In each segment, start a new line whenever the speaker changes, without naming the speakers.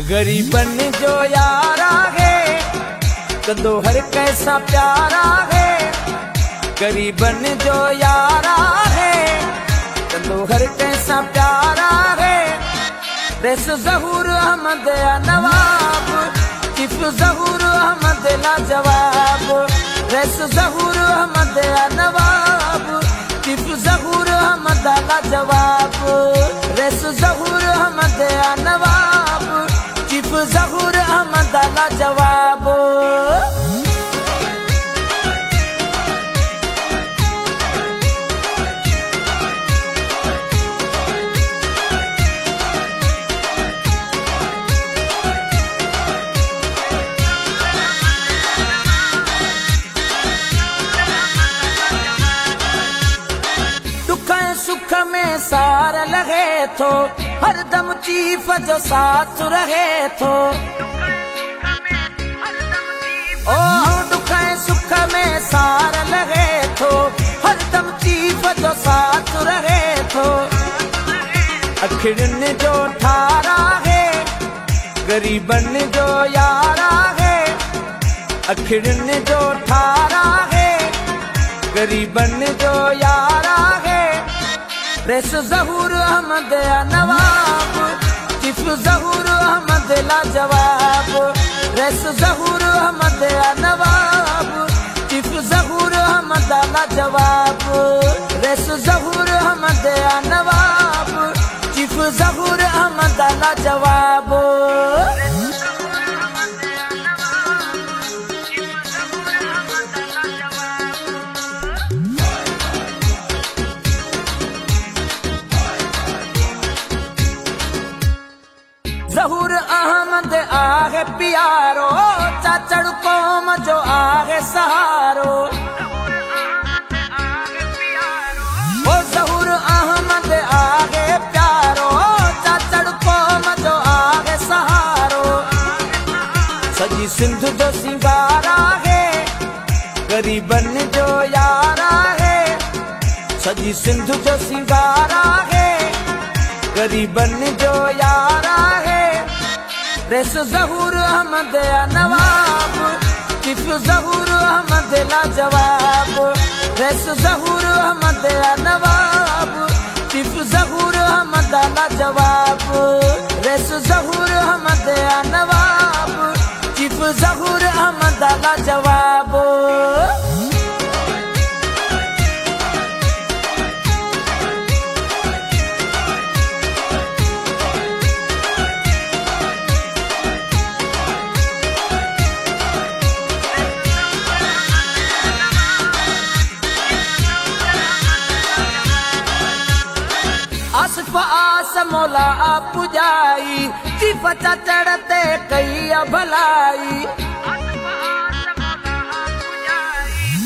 गरीबन जो यारा है कदो हर कैसा प्यारा है। गरीबन जो यारा है कदो हर कैसा प्यारा है। रेस ज़हूर अहमद नवाब चिफ ज़हूर अहमद लाजवाब। रेस ज़हूर अहमद नवाब चिफ ज़हूर अहमद लाजवाब। रेस ज़हूर अहमद नवाब चिफ ज़हूर अहमद लाजवाब। सुख में सार लगे थो हरदम चीफ जो साथ रहे थो। ओ दुख सुख में सार लगे थो हरदम चीफ जो साथ रहे थो। अखिड़न जो ठारा है गरीबन जो यारा है। अखिड़न जो ठारा है गरीबन जो यारा है। रेस ज़हूर अहमद नवाब चिफ ज़हूर अहमद लाजवाब। रेस ज़हूर अहमद नवाब चिफ ज़हूर अहमद लाजवाब। रेस ज़हूर अहमद नवाब चिफ ज़हूर अहमद लाजवाब। ज़हूर अहमद आहे प्यारो चाचड़ कौम जो आहे सहारो। ओ ज़हूर अहमद आहे प्यारो चाचड़ कौम जो आहे सहारो। सजी सिंध जो सिंगारा है गरीबन जो यारा है। सजी सिंध जो सिंगारा है गरीबन जो यारा है। रेस ज़हूर अहमद नवाब चिफ ज़हूर अहमद लाजवाब। रेस ज़हूर अहमद नवाब चिफ ज़हूर अहमद लाजवाब। रेस ज़हूर अहमद नवाब चिफ ज़हूर अहमद लाजवाब। आसफ आस मौला पुजाई चिफ चढ़ते कई भलाई।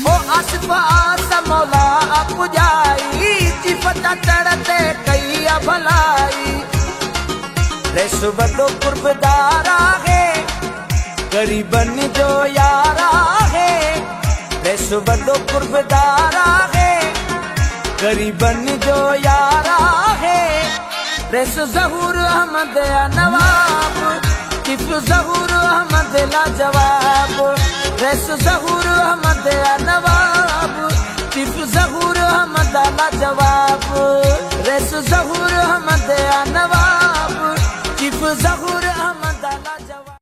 ओ आसफ आस मौला पुजाई चिफ चढ़ते कई भलाई। रेस बड़ो कुर्बदारा है गरीबन जो यारा है। रेस बड़ो कुर्बदारा है गरीबन जो यारा है। रेस ज़हूर अहमद नवाब चिफ ज़हूर अहमद लाजवाब। रेस ज़हूर अहमद नवाब चिफ ज़हूर अहमद लाजवाब। रेस ज़हूर अहमद नवाब चिफ ज़हूर